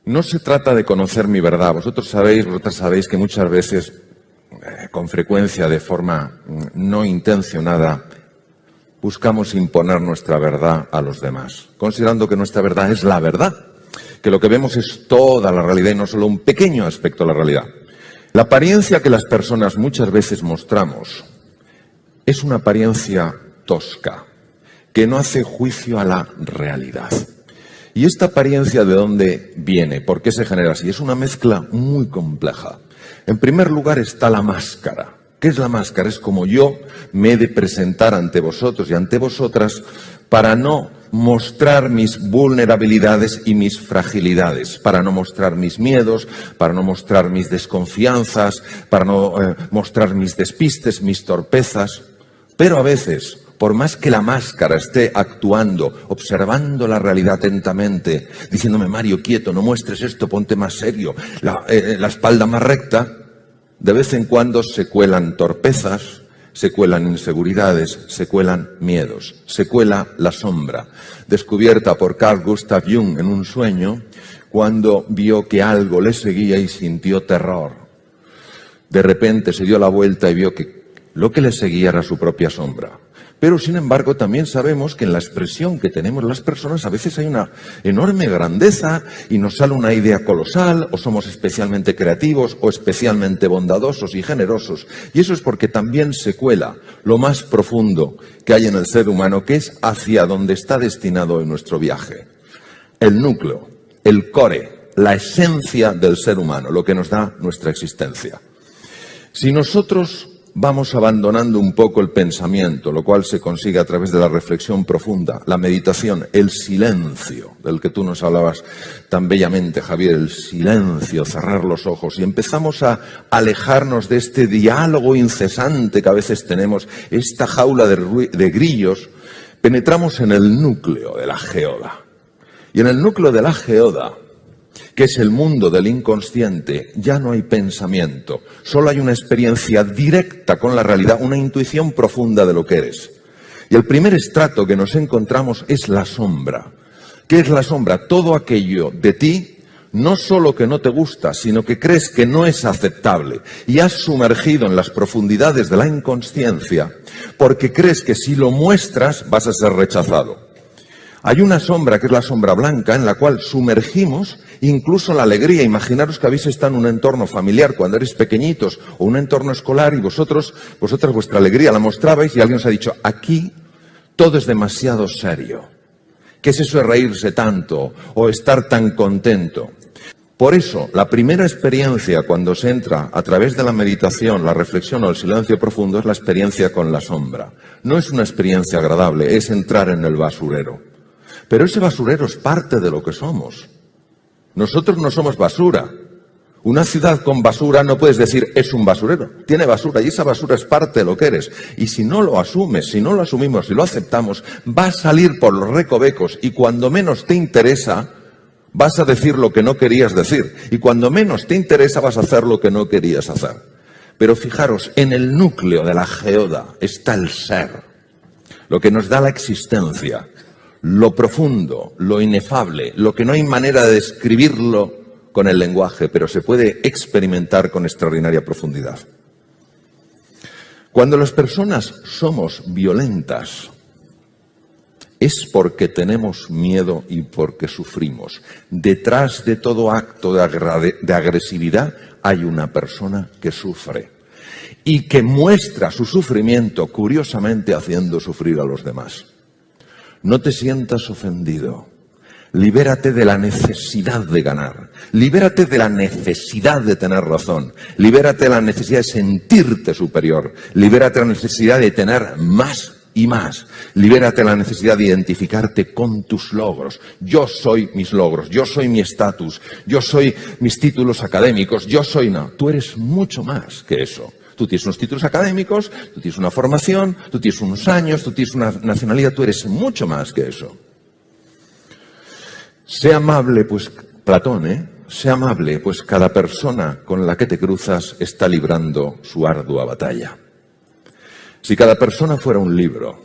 No se trata de conocer mi verdad. Vosotras sabéis que muchas veces, con frecuencia, de forma no intencionada, buscamos imponer nuestra verdad a los demás, considerando que nuestra verdad es la verdad, que lo que vemos es toda la realidad y no solo un pequeño aspecto de la realidad. La apariencia que las personas muchas veces mostramos es una apariencia tosca, que no hace juicio a la realidad. ¿Y esta apariencia de dónde viene? ¿Por qué se genera así? Es una mezcla muy compleja. En primer lugar está la máscara. ¿Qué es la máscara? Es como yo me he de presentar ante vosotros y ante vosotras para no mostrar mis vulnerabilidades y mis fragilidades, para no mostrar mis miedos, para no mostrar mis desconfianzas, para no mostrar mis despistes, mis torpezas. Pero a veces, por más que la máscara esté actuando, observando la realidad atentamente, diciéndome, Mario, quieto, no muestres esto, ponte más serio, la espalda más recta, de vez en cuando se cuelan torpezas, se cuelan inseguridades, se cuelan miedos, se cuela la sombra, descubierta por Carl Gustav Jung en un sueño, cuando vio que algo le seguía y sintió terror. De repente se dio la vuelta y vio que lo que le seguía era su propia sombra. Pero, sin embargo, también sabemos que en la expresión que tenemos las personas a veces hay una enorme grandeza y nos sale una idea colosal, o somos especialmente creativos o especialmente bondadosos y generosos. Y eso es porque también se cuela lo más profundo que hay en el ser humano, que es hacia donde está destinado en nuestro viaje. El núcleo, el core, la esencia del ser humano, lo que nos da nuestra existencia. Si nosotros vamos abandonando un poco el pensamiento, lo cual se consigue a través de la reflexión profunda, la meditación, el silencio, del que tú nos hablabas tan bellamente, Javier, el silencio, cerrar los ojos, y empezamos a alejarnos de este diálogo incesante que a veces tenemos, esta jaula de grillos, penetramos en el núcleo de la geoda. Y en el núcleo de la geoda, que es el mundo del inconsciente, ya no hay pensamiento, solo hay una experiencia directa con la realidad, una intuición profunda de lo que eres. Y el primer estrato que nos encontramos es la sombra. ¿Qué es la sombra? Todo aquello de ti, no solo que no te gusta, sino que crees que no es aceptable y has sumergido en las profundidades de la inconsciencia porque crees que si lo muestras vas a ser rechazado. Hay una sombra, que es la sombra blanca, en la cual sumergimos incluso la alegría. Imaginaros que habéis estado en un entorno familiar cuando eres pequeñitos o un entorno escolar y vosotras vuestra alegría la mostrabais y alguien os ha dicho, aquí todo es demasiado serio. ¿Qué es eso de reírse tanto o estar tan contento? Por eso, la primera experiencia cuando se entra a través de la meditación, la reflexión o el silencio profundo es la experiencia con la sombra. No es una experiencia agradable, es entrar en el basurero. Pero ese basurero es parte de lo que somos. Nosotros no somos basura. Una ciudad con basura no puedes decir es un basurero. Tiene basura y esa basura es parte de lo que eres. Y si no lo asumes, si no lo asumimos, si lo aceptamos, va a salir por los recovecos y cuando menos te interesa, vas a decir lo que no querías decir. Y cuando menos te interesa, vas a hacer lo que no querías hacer. Pero fijaros, en el núcleo de la geoda está el ser, lo que nos da la existencia. Lo profundo, lo inefable, lo que no hay manera de describirlo con el lenguaje, pero se puede experimentar con extraordinaria profundidad. Cuando las personas somos violentas, es porque tenemos miedo y porque sufrimos. Detrás de todo acto de agresividad hay una persona que sufre y que muestra su sufrimiento, curiosamente, haciendo sufrir a los demás. No te sientas ofendido. Libérate de la necesidad de ganar. Libérate de la necesidad de tener razón. Libérate de la necesidad de sentirte superior. Libérate de la necesidad de tener más y más. Libérate de la necesidad de identificarte con tus logros. Yo soy mis logros. Yo soy mi estatus. Yo soy mis títulos académicos. Yo soy... No, tú eres mucho más que eso. Tú tienes unos títulos académicos, tú tienes una formación, tú tienes unos años, tú tienes una nacionalidad, tú eres mucho más que eso. Sé amable, pues, Platón, sé amable, pues cada persona con la que te cruzas está librando su ardua batalla. Si cada persona fuera un libro,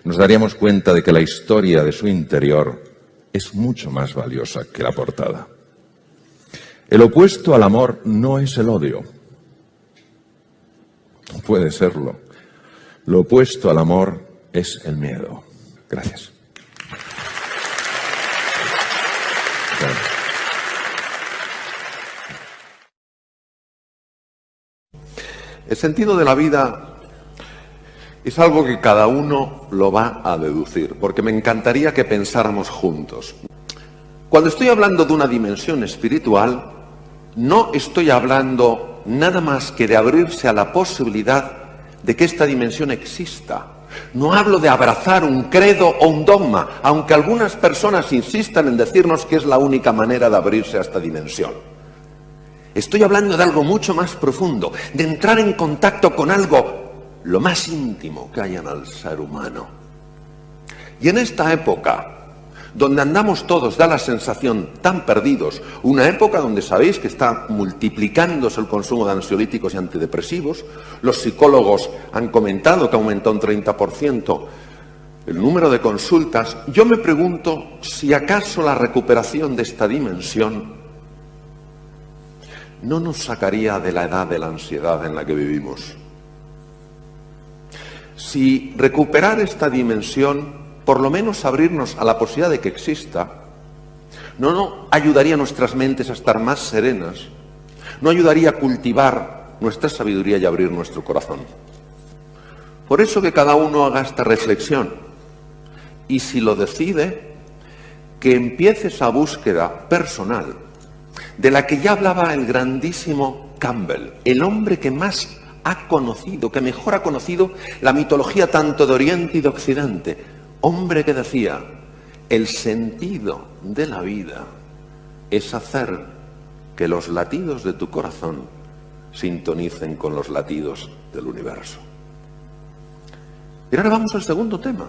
nos daríamos cuenta de que la historia de su interior es mucho más valiosa que la portada. El opuesto al amor no es el odio. No puede serlo. Lo opuesto al amor es el miedo. Gracias. El sentido de la vida es algo que cada uno lo va a deducir, porque me encantaría que pensáramos juntos. Cuando estoy hablando de una dimensión espiritual, no estoy hablando nada más que de abrirse a la posibilidad de que esta dimensión exista. No hablo de abrazar un credo o un dogma, aunque algunas personas insistan en decirnos que es la única manera de abrirse a esta dimensión. Estoy hablando de algo mucho más profundo, de entrar en contacto con algo lo más íntimo que hay en el ser humano. Y en esta época, donde andamos todos, da la sensación tan perdidos, una época donde sabéis que está multiplicándose el consumo de ansiolíticos y antidepresivos, los psicólogos han comentado que aumentó un 30% el número de consultas, yo me pregunto si acaso la recuperación de esta dimensión no nos sacaría de la edad de la ansiedad en la que vivimos. Si recuperar esta dimensión, por lo menos abrirnos a la posibilidad de que exista, no ayudaría a nuestras mentes a estar más serenas, no ayudaría a cultivar nuestra sabiduría y abrir nuestro corazón. Por eso que cada uno haga esta reflexión y si lo decide, que empiece esa búsqueda personal de la que ya hablaba el grandísimo Campbell, el hombre que más ha conocido, que mejor ha conocido la mitología tanto de Oriente y de Occidente. Hombre que decía, el sentido de la vida es hacer que los latidos de tu corazón sintonicen con los latidos del universo. Y ahora vamos al segundo tema.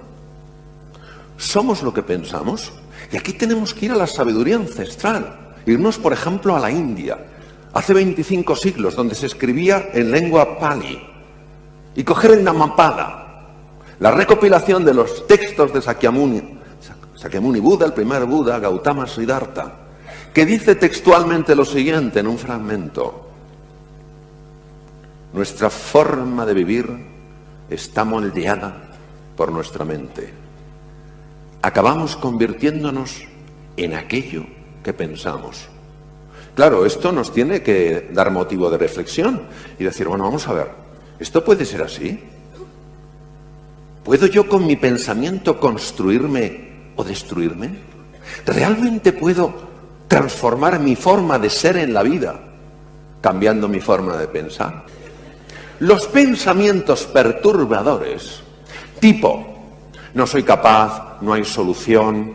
¿Somos lo que pensamos? Y aquí tenemos que ir a la sabiduría ancestral. Irnos, por ejemplo, a la India, hace 25 siglos, donde se escribía en lengua pali, y coger el Dhammapada, la recopilación de los textos de Sakyamuni Buda, el primer Buda, Gautama Siddhartha, que dice textualmente lo siguiente en un fragmento: nuestra forma de vivir está moldeada por nuestra mente. Acabamos convirtiéndonos en aquello que pensamos. Claro, esto nos tiene que dar motivo de reflexión y decir, bueno, vamos a ver, ¿esto puede ser así? ¿Puedo yo con mi pensamiento construirme o destruirme? ¿Realmente puedo transformar mi forma de ser en la vida cambiando mi forma de pensar? Los pensamientos perturbadores, tipo, no soy capaz, no hay solución,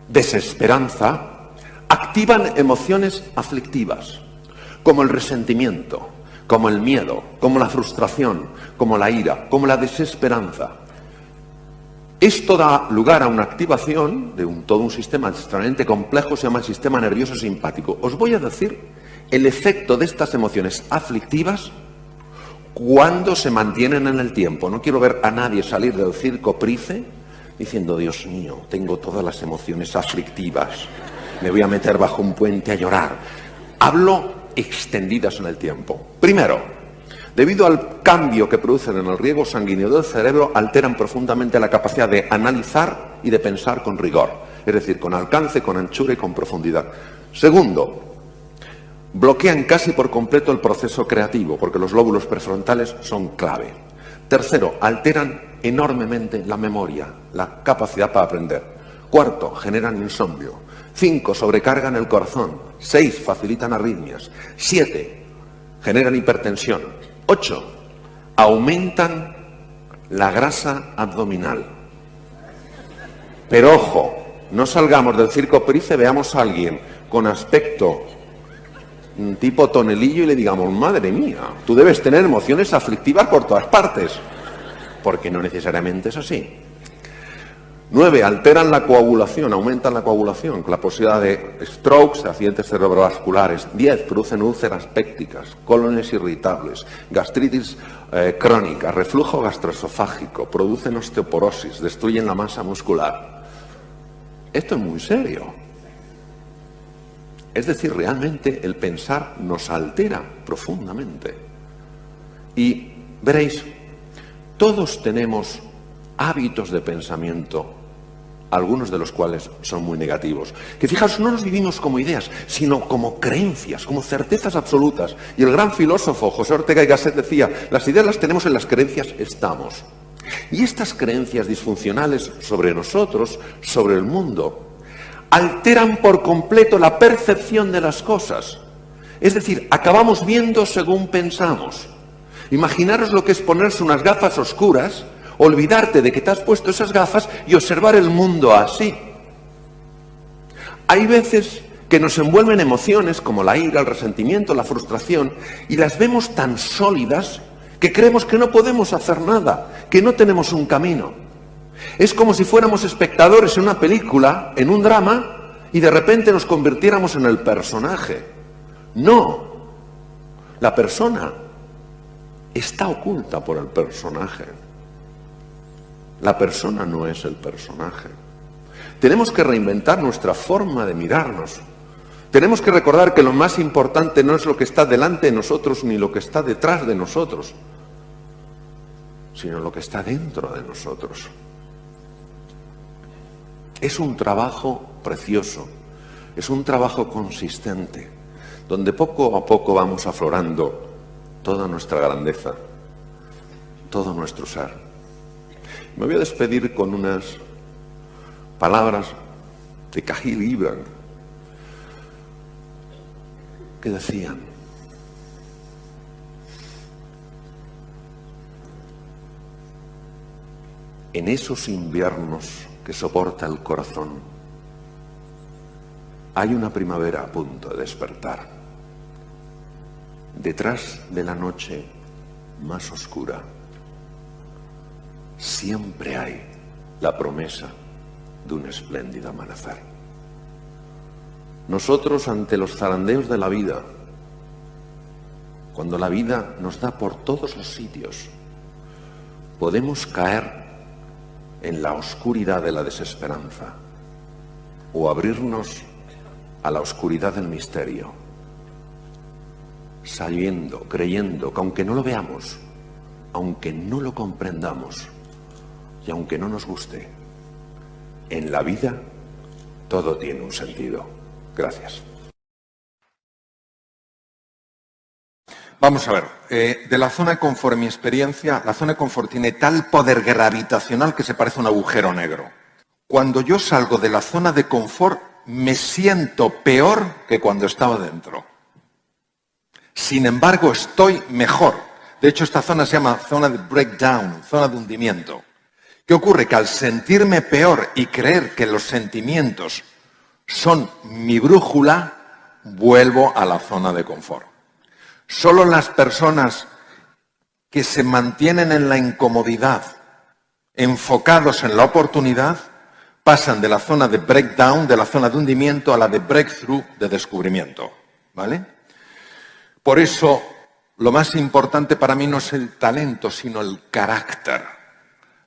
desesperanza, activan emociones aflictivas, como el resentimiento, como el miedo, como la frustración, como la ira, como la desesperanza. Esto da lugar a una activación de todo un sistema extremadamente complejo, se llama el sistema nervioso simpático. Os voy a decir el efecto de estas emociones aflictivas cuando se mantienen en el tiempo. No quiero ver a nadie salir del circo Price diciendo, Dios mío, tengo todas las emociones aflictivas, me voy a meter bajo un puente a llorar. Hablo extendidas en el tiempo. Primero, debido al cambio que producen en el riego sanguíneo del cerebro, alteran profundamente la capacidad de analizar y de pensar con rigor, es decir, con alcance, con anchura y con profundidad. Segundo, bloquean casi por completo el proceso creativo, porque los lóbulos prefrontales son clave. Tercero, alteran enormemente la memoria, la capacidad para aprender. Cuarto, generan insomnio. 5, sobrecargan el corazón. 6, facilitan arritmias. 7, generan hipertensión. 8, aumentan la grasa abdominal. Pero ojo, no salgamos del circo Price, veamos a alguien con aspecto tipo tonelillo y le digamos, madre mía, tú debes tener emociones aflictivas por todas partes, porque no necesariamente es así. 9, alteran la coagulación, aumentan la coagulación, con la posibilidad de strokes, accidentes cerebrovasculares. 10, producen úlceras pépticas, cólones irritables, gastritis crónica, reflujo gastroesofágico, producen osteoporosis, destruyen la masa muscular. Esto es muy serio. Es decir, realmente el pensar nos altera profundamente. Y veréis, todos tenemos hábitos de pensamiento, algunos de los cuales son muy negativos. Que fijaos, no los vivimos como ideas, sino como creencias, como certezas absolutas. Y el gran filósofo José Ortega y Gasset decía, las ideas las tenemos, en las creencias estamos. Y estas creencias disfuncionales sobre nosotros, sobre el mundo, alteran por completo la percepción de las cosas. Es decir, acabamos viendo según pensamos. Imaginaros lo que es ponerse unas gafas oscuras, olvidarte de que te has puesto esas gafas y observar el mundo así. Hay veces que nos envuelven emociones como la ira, el resentimiento, la frustración, y las vemos tan sólidas que creemos que no podemos hacer nada, que no tenemos un camino. Es como si fuéramos espectadores en una película, en un drama, y de repente nos convirtiéramos en el personaje. No, la persona está oculta por el personaje. La persona no es el personaje. Tenemos que reinventar nuestra forma de mirarnos. Tenemos que recordar que lo más importante no es lo que está delante de nosotros ni lo que está detrás de nosotros, sino lo que está dentro de nosotros. Es un trabajo precioso, es un trabajo consistente, donde poco a poco vamos aflorando toda nuestra grandeza, todo nuestro ser. Me voy a despedir con unas palabras de Kahlil Gibran que decían: en esos inviernos que soporta el corazón, hay una primavera a punto de despertar. Detrás de la noche más oscura, siempre hay la promesa de un espléndido amanecer. Nosotros, ante los zarandeos de la vida, cuando la vida nos da por todos los sitios, podemos caer en la oscuridad de la desesperanza o abrirnos a la oscuridad del misterio, sabiendo, creyendo que aunque no lo veamos, aunque no lo comprendamos y aunque no nos guste, en la vida todo tiene un sentido. Gracias. Vamos a ver, de la zona de confort, en mi experiencia, la zona de confort tiene tal poder gravitacional que se parece a un agujero negro. Cuando yo salgo de la zona de confort, me siento peor que cuando estaba dentro. Sin embargo, estoy mejor. De hecho, esta zona se llama zona de breakdown, zona de hundimiento. ¿Qué ocurre? Que al sentirme peor y creer que los sentimientos son mi brújula, vuelvo a la zona de confort. Solo las personas que se mantienen en la incomodidad, enfocados en la oportunidad, pasan de la zona de breakdown, de la zona de hundimiento, a la de breakthrough, de descubrimiento. ¿Vale? Por eso, lo más importante para mí no es el talento, sino el carácter.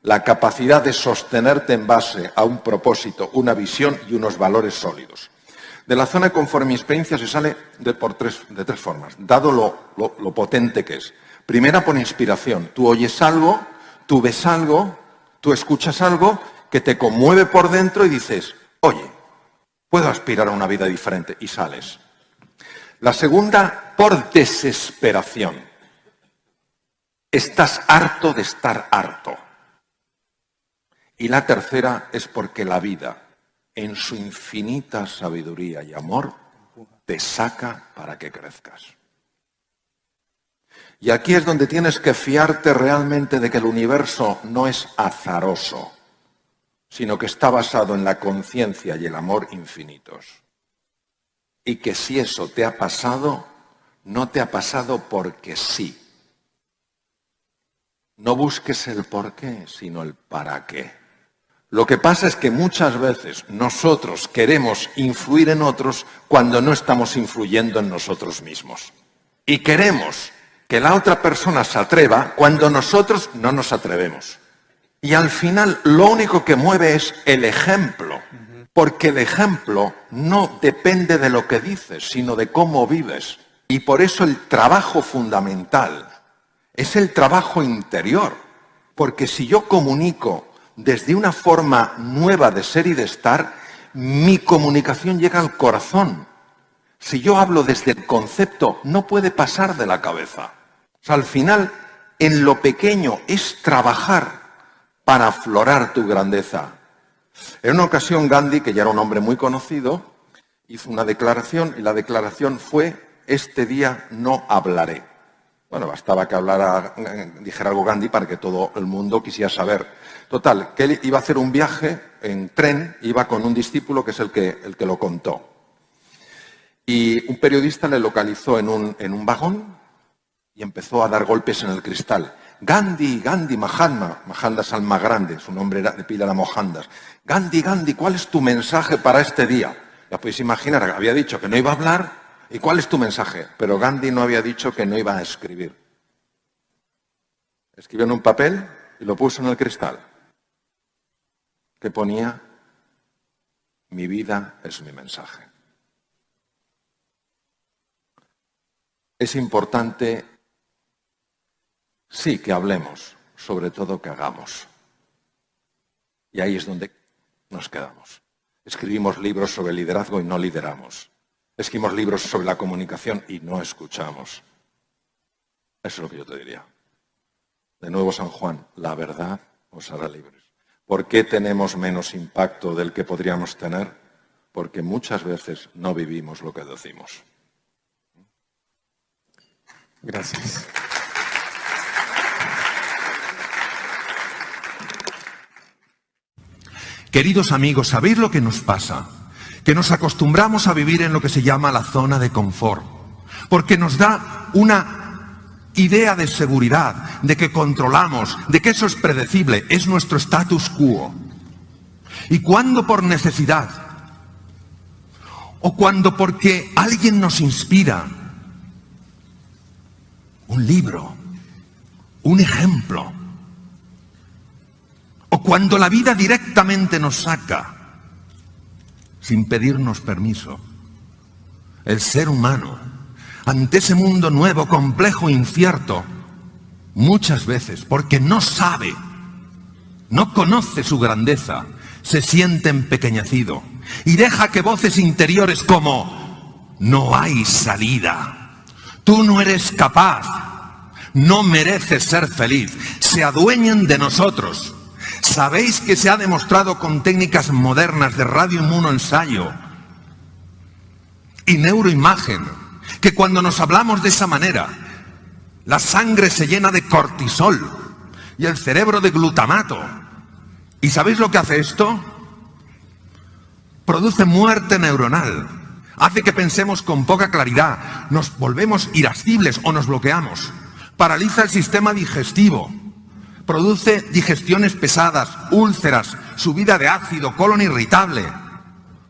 La capacidad de sostenerte en base a un propósito, una visión y unos valores sólidos. De la zona de confort, mi experiencia se sale de tres formas, dado lo potente que es. Primera, por inspiración. Tú oyes algo, tú ves algo, tú escuchas algo que te conmueve por dentro y dices, oye, puedo aspirar a una vida diferente, y sales. La segunda, por desesperación. Estás harto de estar harto. Y la tercera es porque la vida, en su infinita sabiduría y amor, te saca para que crezcas. Y aquí es donde tienes que fiarte realmente de que el universo no es azaroso, sino que está basado en la conciencia y el amor infinitos. Y que si eso te ha pasado, no te ha pasado porque sí. No busques el por qué, sino el para qué. Lo que pasa es que muchas veces nosotros queremos influir en otros cuando no estamos influyendo en nosotros mismos. Y queremos que la otra persona se atreva cuando nosotros no nos atrevemos. Y al final lo único que mueve es el ejemplo. Porque el ejemplo no depende de lo que dices, sino de cómo vives. Y por eso el trabajo fundamental es el trabajo interior. Porque si yo comunico desde una forma nueva de ser y de estar, mi comunicación llega al corazón. Si yo hablo desde el concepto, no puede pasar de la cabeza. O sea, al final, en lo pequeño es trabajar para aflorar tu grandeza. En una ocasión Gandhi, que ya era un hombre muy conocido, hizo una declaración y la declaración fue: este día no hablaré. Bueno, bastaba que dijera algo Gandhi para que todo el mundo quisiera saber. Total, que él iba a hacer un viaje en tren, iba con un discípulo que es el que lo contó. Y un periodista le localizó en un vagón y empezó a dar golpes en el cristal. Gandhi, Gandhi, Mahatma. Mahatma es alma grande, su nombre era de pila era Mohandas. Gandhi, Gandhi, ¿cuál es tu mensaje para este día? Ya podéis imaginar, había dicho que no iba a hablar. ¿Y cuál es tu mensaje? Pero Gandhi no había dicho que no iba a escribir. Escribió en un papel y lo puso en el cristal. Que ponía: mi vida es mi mensaje. Es importante, sí, que hablemos, sobre todo que hagamos. Y ahí es donde nos quedamos. Escribimos libros sobre liderazgo y no lideramos. Escribimos libros sobre la comunicación y no escuchamos. Eso es lo que yo te diría. De nuevo, San Juan, la verdad os hará libres. ¿Por qué tenemos menos impacto del que podríamos tener? Porque muchas veces no vivimos lo que decimos. Gracias. Queridos amigos, ¿sabéis lo que nos pasa? Que nos acostumbramos a vivir en lo que se llama la zona de confort, porque nos da una idea de seguridad, de que controlamos, de que eso es predecible, es nuestro status quo. Y cuando por necesidad, o cuando porque alguien nos inspira, un libro, un ejemplo, o cuando la vida directamente nos saca, sin pedirnos permiso, el ser humano, ante ese mundo nuevo, complejo, incierto, muchas veces, porque no sabe, no conoce su grandeza, se siente empequeñecido y deja que voces interiores como: no hay salida. Tú no eres capaz, no mereces ser feliz, se adueñen de nosotros. ¿Sabéis que se ha demostrado con técnicas modernas de radioinmunoensayo y neuroimagen que cuando nos hablamos de esa manera, la sangre se llena de cortisol y el cerebro de glutamato? ¿Y sabéis lo que hace esto? Produce muerte neuronal. Hace que pensemos con poca claridad, nos volvemos irascibles o nos bloqueamos. Paraliza el sistema digestivo, produce digestiones pesadas, úlceras, subida de ácido, colon irritable.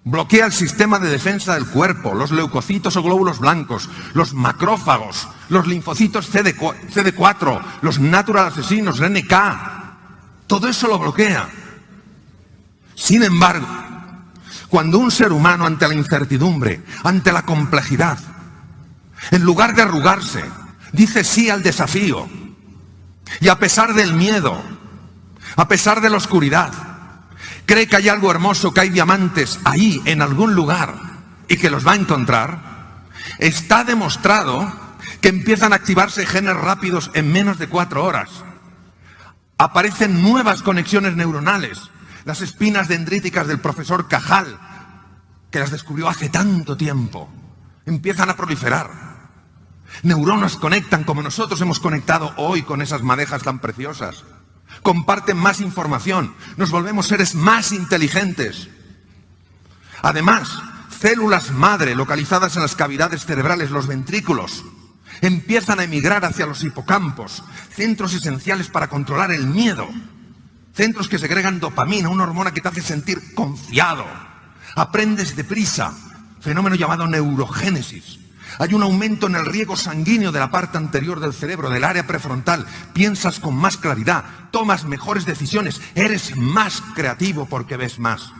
Bloquea el sistema de defensa del cuerpo, los leucocitos o glóbulos blancos, los macrófagos, los linfocitos CD4, los natural asesinos, NK. Todo eso lo bloquea. Sin embargo, cuando un ser humano ante la incertidumbre, ante la complejidad, en lugar de arrugarse, dice sí al desafío, y a pesar del miedo, a pesar de la oscuridad, cree que hay algo hermoso, que hay diamantes ahí en algún lugar y que los va a encontrar, está demostrado que empiezan a activarse genes rápidos en menos de 4 horas. Aparecen nuevas conexiones neuronales. Las espinas dendríticas del profesor Cajal, que las descubrió hace tanto tiempo, empiezan a proliferar. Neuronas conectan como nosotros hemos conectado hoy con esas madejas tan preciosas. Comparten más información, nos volvemos seres más inteligentes. Además, células madre localizadas en las cavidades cerebrales, los ventrículos, empiezan a emigrar hacia los hipocampos, centros esenciales para controlar el miedo. Centros que segregan dopamina, una hormona que te hace sentir confiado. Aprendes deprisa, fenómeno llamado neurogénesis. Hay un aumento en el riego sanguíneo de la parte anterior del cerebro, del área prefrontal. Piensas con más claridad, tomas mejores decisiones, eres más creativo porque ves más.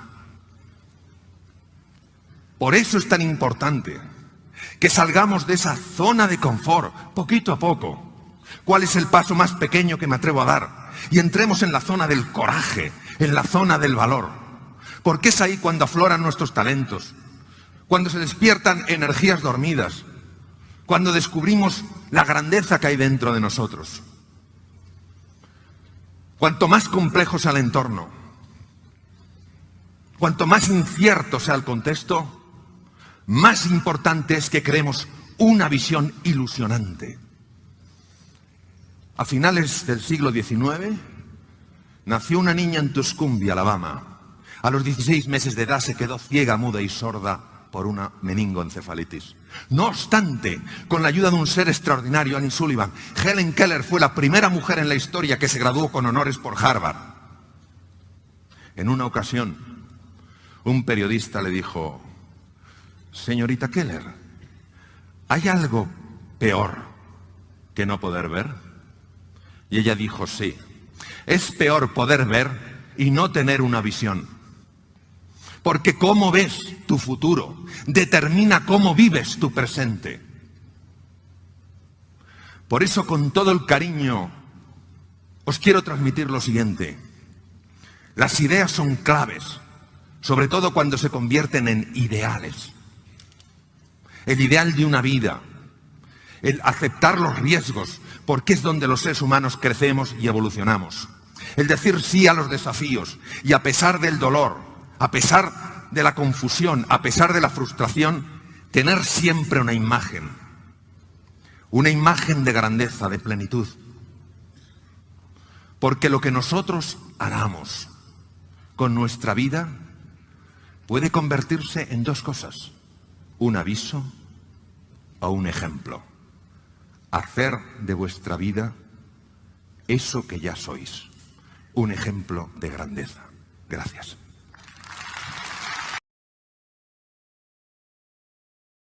Por eso es tan importante que salgamos de esa zona de confort, poquito a poco. ¿Cuál es el paso más pequeño que me atrevo a dar? Y entremos en la zona del coraje, en la zona del valor. Porque es ahí cuando afloran nuestros talentos, cuando se despiertan energías dormidas, cuando descubrimos la grandeza que hay dentro de nosotros. Cuanto más complejo sea el entorno, cuanto más incierto sea el contexto, más importante es que creemos una visión ilusionante. A finales del siglo XIX, nació una niña en Tuscumbia, Alabama. A los 16 meses de edad se quedó ciega, muda y sorda por una meningoencefalitis. No obstante, con la ayuda de un ser extraordinario, Annie Sullivan, Helen Keller fue la primera mujer en la historia que se graduó con honores por Harvard. En una ocasión, un periodista le dijo: señorita Keller, ¿hay algo peor que no poder ver? Y ella dijo: sí, es peor poder ver y no tener una visión. Porque cómo ves tu futuro determina cómo vives tu presente. Por eso, con todo el cariño, os quiero transmitir lo siguiente. Las ideas son claves, sobre todo cuando se convierten en ideales. El ideal de una vida, el aceptar los riesgos, porque es donde los seres humanos crecemos y evolucionamos. El decir sí a los desafíos y a pesar del dolor, a pesar de la confusión, a pesar de la frustración, tener siempre una imagen de grandeza, de plenitud. Porque lo que nosotros hagamos con nuestra vida puede convertirse en dos cosas: un aviso o un ejemplo. Hacer de vuestra vida eso que ya sois, un ejemplo de grandeza. Gracias.